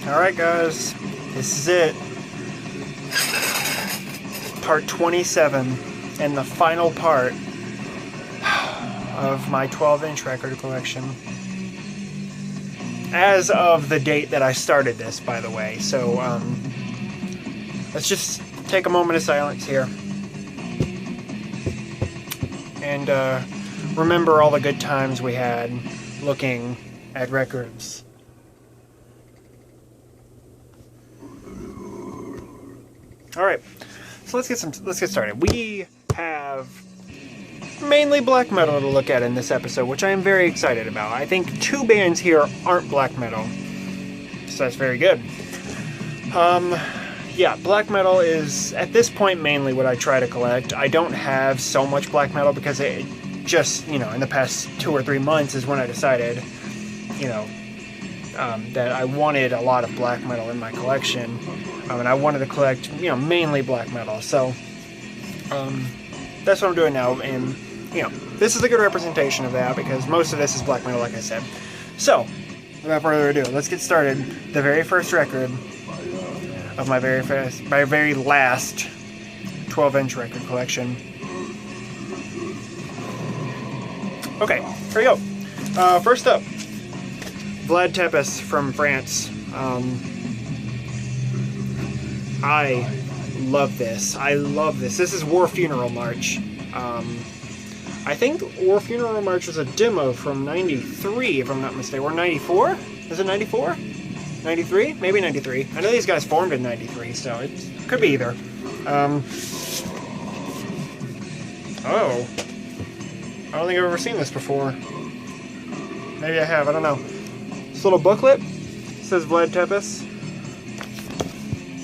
Alright guys, this is it. Part 27 and the final part of my 12-inch record collection. As of the date that I started this, by the way. So, let's just take a moment of silence here. And remember all the good times we had looking at records. Alright, so let's get started. We have mainly black metal to look at in this episode, which I am very excited about. I think 2 bands here aren't black metal, so that's very good. Yeah, black metal is, at this point, mainly what I try to collect. I don't have so much black metal because it just, in the past 2 or 3 months is when I decided, that I wanted a lot of black metal in my collection. And I wanted to collect, mainly black metal. So, that's what I'm doing now. And, this is a good representation of that because most of this is black metal, like I said. So, without further ado, let's get started. The very first record of my very last 12-inch record collection. Okay, here we go. First up, Vlad Tepes from France. I love this. This is War Funeral March. I think War Funeral March was a demo from 93, if I'm not mistaken. Or 94? Is it 94? 93? Maybe 93. I know these guys formed in 93, so it could be either. Oh. I don't think I've ever seen this before. Maybe I have, I don't know. This little booklet says Vlad Tepes.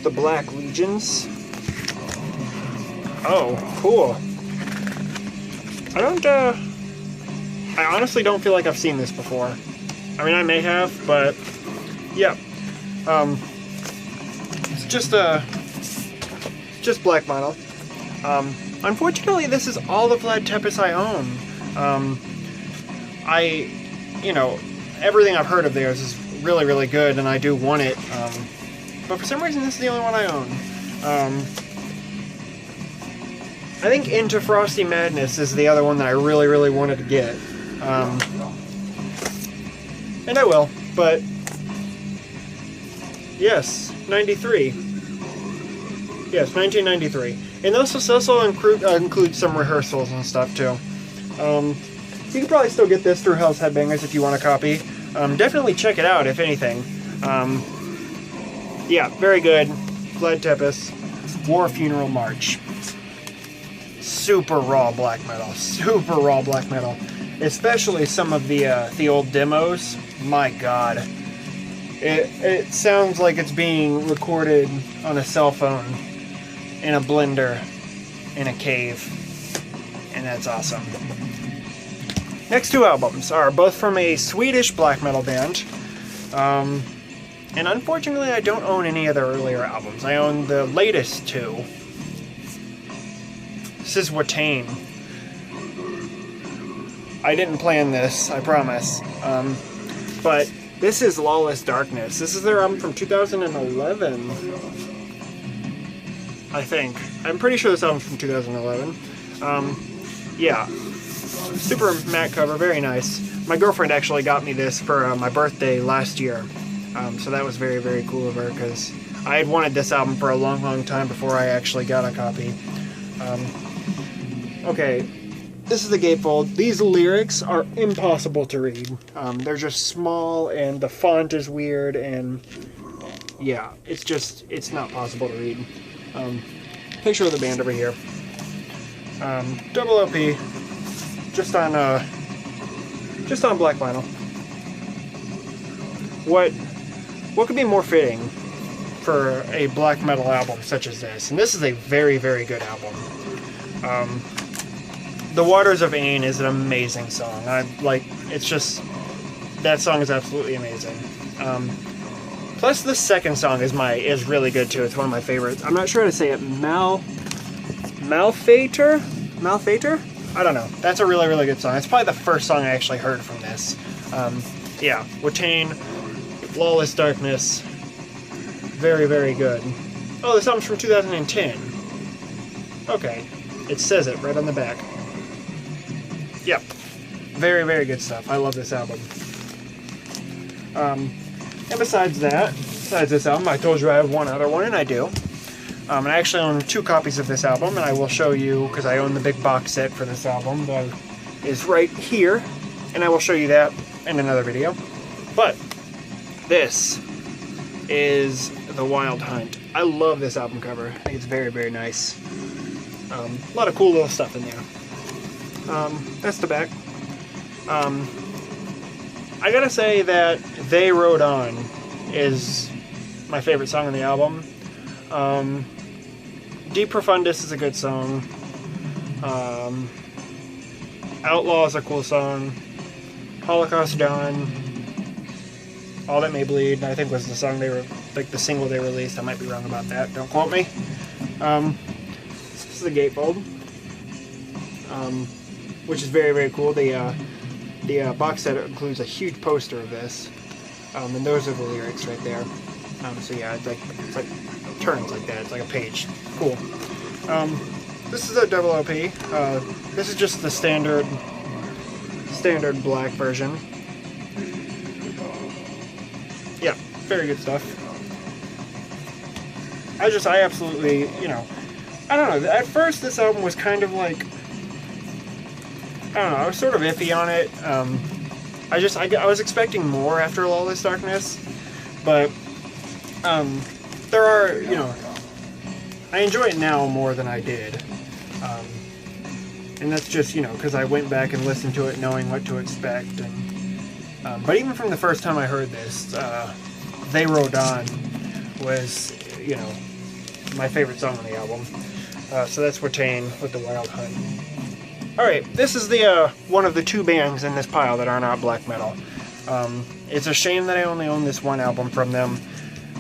The Black Legions. Oh, cool. I honestly don't feel like I've seen this before. I mean, I may have, but yeah. It's just black metal. Unfortunately, this is all the Vlad Tepes I own. Everything I've heard of theirs is really, really good, and I do want it. But for some reason, this is the only one I own. I think Into Frosty Madness is the other one that I really, really wanted to get. And I will, but yes, 93. Yes, 1993. And this also includes some rehearsals and stuff, too. You can probably still get this through Hell's Headbangers if you want a copy. Definitely check it out, if anything. Yeah, very good. Vlad Tepes, War Funeral March. Super raw black metal. Super raw black metal. Especially some of the old demos. My God. It sounds like it's being recorded on a cell phone, in a blender, in a cave. And that's awesome. Next 2 albums are both from a Swedish black metal band. And unfortunately, I don't own any of their earlier albums. I own the latest 2. This is Watain. I didn't plan this, I promise. But this is Lawless Darkness. This is their album from 2011. I think. I'm pretty sure this album's from 2011. Yeah. Super matte cover, very nice. My girlfriend actually got me this for my birthday last year. So that was very, very cool of her, because I had wanted this album for a long, long time before I actually got a copy. Okay, this is the gatefold. These lyrics are impossible to read. They're just small, and the font is weird, and yeah, it's not possible to read. Picture of the band over here. Double LP, just on black vinyl. What could be more fitting for a black metal album such as this? And this is a very, very good album. The Waters of Ain is an amazing song. That song is absolutely amazing. Plus the second song is really good too. It's one of my favorites. I'm not sure how to say it. Malfater? I don't know. That's a really, really good song. It's probably the first song I actually heard from this. Yeah, Watain, Lawless Darkness, Very, very good. Oh, this album's from 2010. Okay. It says it right on the back. Yep. Very, very good stuff. I love this album. And besides this album, I told you I have one other one, and I do. And I actually own 2 copies of this album, and I will show you, because I own the big box set for this album that is right here, and I will show you that in another video. But this is The Wild Hunt. I love this album cover. I think it's very, very nice. A lot of cool little stuff in there. That's the back. I gotta say that They Rode On is my favorite song on the album. De Profundis is a good song. Outlaw is a cool song. Holocaust Dawn, All That May Bleed, I think was the song they were, like the single they released. I might be wrong about that. Don't quote me. This is the gatefold, which is very, very cool. The box set includes a huge poster of this, and those are the lyrics right there. So yeah, it's like turns like that. It's like a page. Cool. This is a double LP. This is just the standard black version. Yeah, very good stuff. I absolutely, you know, I don't know. At first, this album was kind of like, I don't know, I was sort of iffy on it. I was expecting more after Lawless Darkness, but there are, you know, I enjoy it now more than I did. And that's just, you know, because I went back and listened to it knowing what to expect. And but even from the first time I heard this, They Rode On was, you know, my favorite song on the album. So that's Watain with The Wild Hunt. Alright, this is the one of the 2 bands in this pile that are not black metal. It's a shame that I only own this one album from them.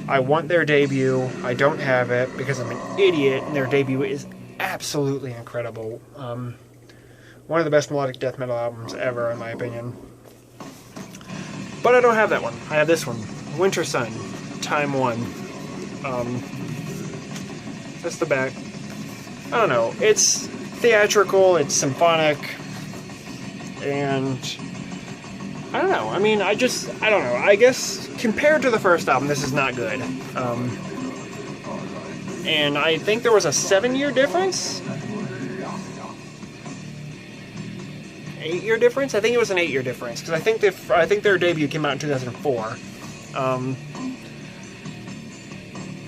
I want their debut. I don't have it because I'm an idiot, and their debut is absolutely incredible. One of the best melodic death metal albums ever, in my opinion. But I don't have that one. I have this one, Winter Sun, Time 1. That's the back. I don't know. It's theatrical, it's symphonic, and I don't know. I mean, I don't know. I guess compared to the first album, this is not good. And I think there was a 7-year difference? 8-year difference? I think it was an 8-year difference, because I think their debut came out in 2004.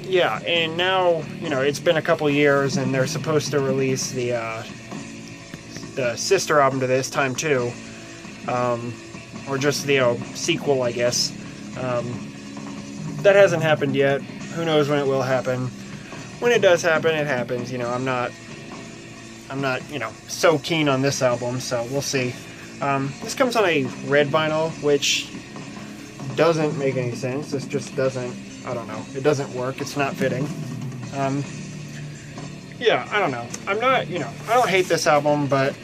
Yeah, and now, you know, it's been a couple years, and they're supposed to release the sister album to this, Time 2, or just the, you know, sequel, I guess. That hasn't happened yet. Who knows when it will happen. When it does happen, it happens. You know, I'm not, you know, so keen on this album, so we'll see. This comes on a red vinyl, which doesn't make any sense. This just doesn't, I don't know. It doesn't work. It's not fitting. Yeah, I don't know. I'm not, you know, I don't hate this album, but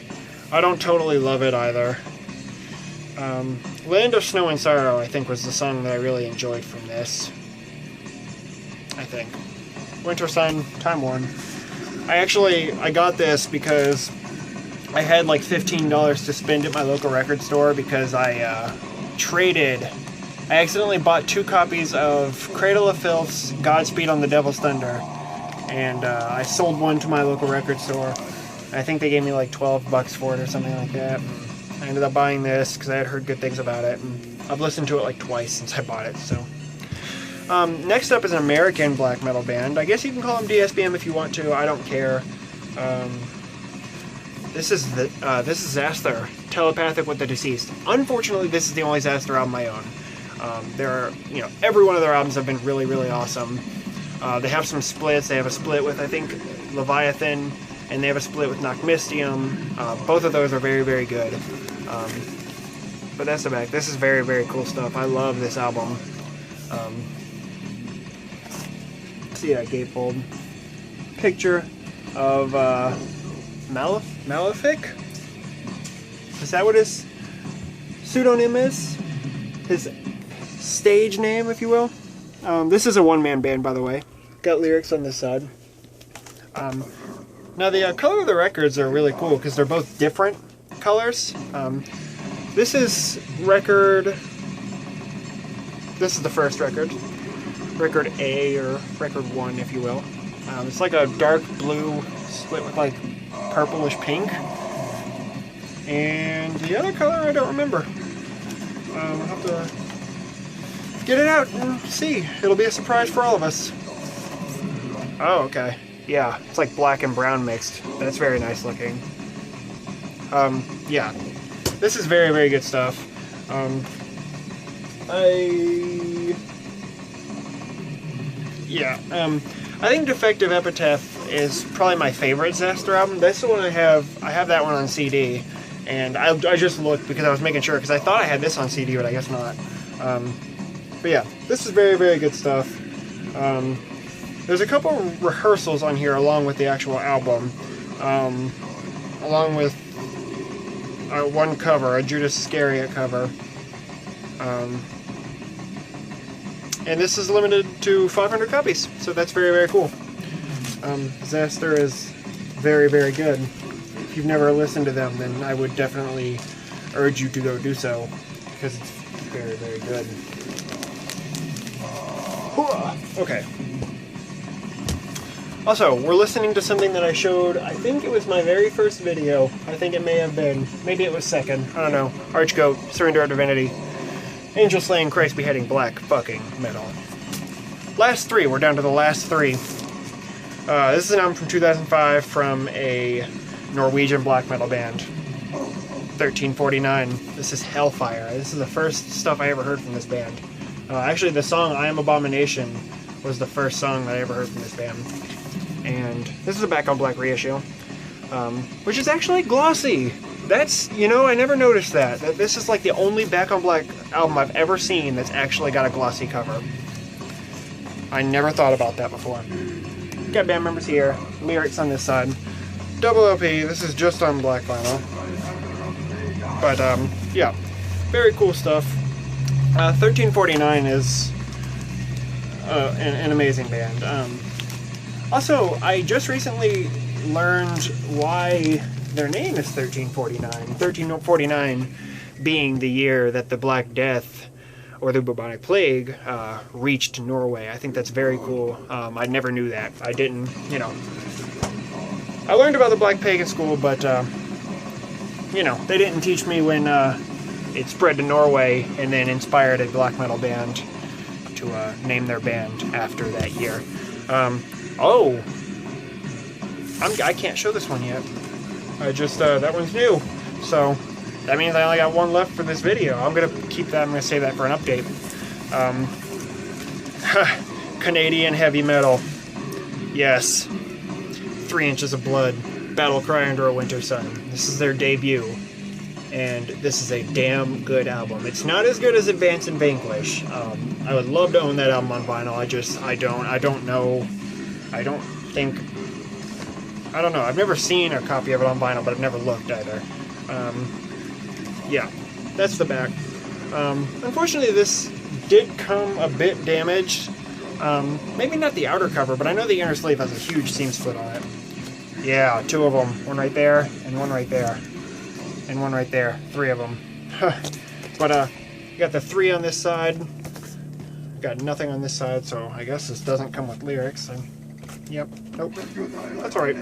I don't totally love it either. Land of Snow and Sorrow, I think, was the song that I really enjoyed from this. I think. Winter Sun, Time 1. I got this because I had like $15 to spend at my local record store because I accidentally bought 2 copies of Cradle of Filth's Godspeed on the Devil's Thunder, and I sold one to my local record store. I think they gave me like $12 for it or something like that. And I ended up buying this because I had heard good things about it, and I've listened to it like twice since I bought it. So next up is an American black metal band. I guess you can call them DSBM if you want to. I don't care. This is Xasthar, Telepathic with the Deceased. Unfortunately, this is the only Xasthar album I own. You know, every one of their albums have been really, really awesome. They have some splits. They have a split with, I think, Leviathan, and they have a split with Nocmistium. Both of those are very, very good. But that's the back. This is very, very cool stuff. I love this album. See that gatefold. Picture of Malefic? Is that what his pseudonym is? His stage name, if you will? This is a one-man band, by the way. Got lyrics on this side. Now the color of the records are really cool because they're both different colors. This is the first record. Record A, or record 1, if you will. It's like a dark blue split with like purplish pink. And the other color I don't remember. I'll have to get it out and see. It'll be a surprise for all of us. Oh, okay. Yeah, it's like black and brown mixed. That's very nice looking. Yeah. This is very, very good stuff. I think Defective Epitaph is probably my favorite Xaster album. That's the one I have. I have that one on CD, and I just looked because I was making sure, because I thought I had this on CD, but I guess not. But yeah, this is very, very good stuff. There's a couple rehearsals on here along with the actual album, along with one cover, a Judas Iscariot cover. And this is limited to 500 copies, so that's very, very cool. Xaster is very, very good. If you've never listened to them, then I would definitely urge you to go do so, because it's very, very good. Okay. Also, we're listening to something that I showed, I think it was my very first video. I think it may have been. Maybe it was second. I don't know. Archgoat, Surrender of Divinity. Angel Slaying, Christ Beheading, Black fucking Metal. Last three. We're down to the last three. This is an album from 2005 from a Norwegian black metal band. 1349. This is Hellfire. This is the first stuff I ever heard from this band. Actually, the song I Am Abomination was the first song that I ever heard from this band. And this is a Back on Black reissue, which is actually glossy. That's, you know, I never noticed that. This is like the only Back on Black album I've ever seen that's actually got a glossy cover. I never thought about that before. Got band members here, lyrics on this side. Double LP, this is just on black vinyl. But, yeah, very cool stuff. 1349 is an amazing band. Also, I just recently learned why their name is 1349. 1349 being the year that the Black Death, or the bubonic plague, reached Norway. I think that's very cool. I never knew that. I didn't, you know. I learned about the Black Plague in school, but, you know, they didn't teach me when it spread to Norway and then inspired a black metal band to name their band after that year. I can't show this one yet. I just, that one's new. So, that means I only got one left for this video. I'm gonna keep that, I'm gonna save that for an update. Canadian heavy metal. Yes. 3 Inches of Blood. Battle Cry Under a Winter Sun. This is their debut. And this is a damn good album. It's not as good as Advance and Vanquish. I would love to own that album on vinyl. I don't know. I don't know. I've never seen a copy of it on vinyl, but I've never looked either. Yeah, that's the back. Unfortunately, this did come a bit damaged. Maybe not the outer cover, but I know the inner sleeve has a huge seam split on it. Yeah, 2 of them. One right there, and one right there. And one right there. 3 of them. But, you got the 3 on this side. Got nothing on this side, so I guess this doesn't come with lyrics. Yep. Nope. That's alright.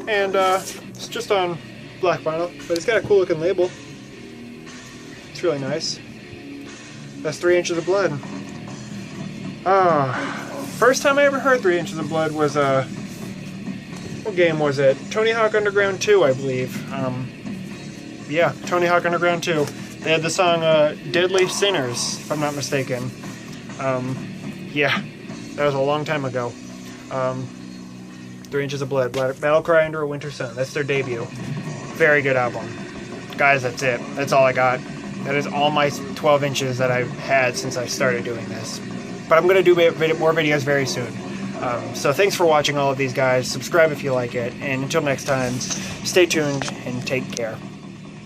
And, it's just on black vinyl, but it's got a cool looking label. It's really nice. That's 3 Inches of Blood. First time I ever heard 3 Inches of Blood was, what game was it? Tony Hawk Underground 2, I believe. Yeah, Tony Hawk Underground 2. They had the song, Deadly Sinners, if I'm not mistaken. Yeah, that was a long time ago. 3 Inches of Blood, Battle Cry Under a Winter Sun. That's their debut. Very good album. Guys, that's it. That's all I got. That is all my 12 inches that I've had since I started doing this. But I'm going to do more videos very soon. So thanks for watching all of these, guys. Subscribe if you like it. And until next time, stay tuned and take care.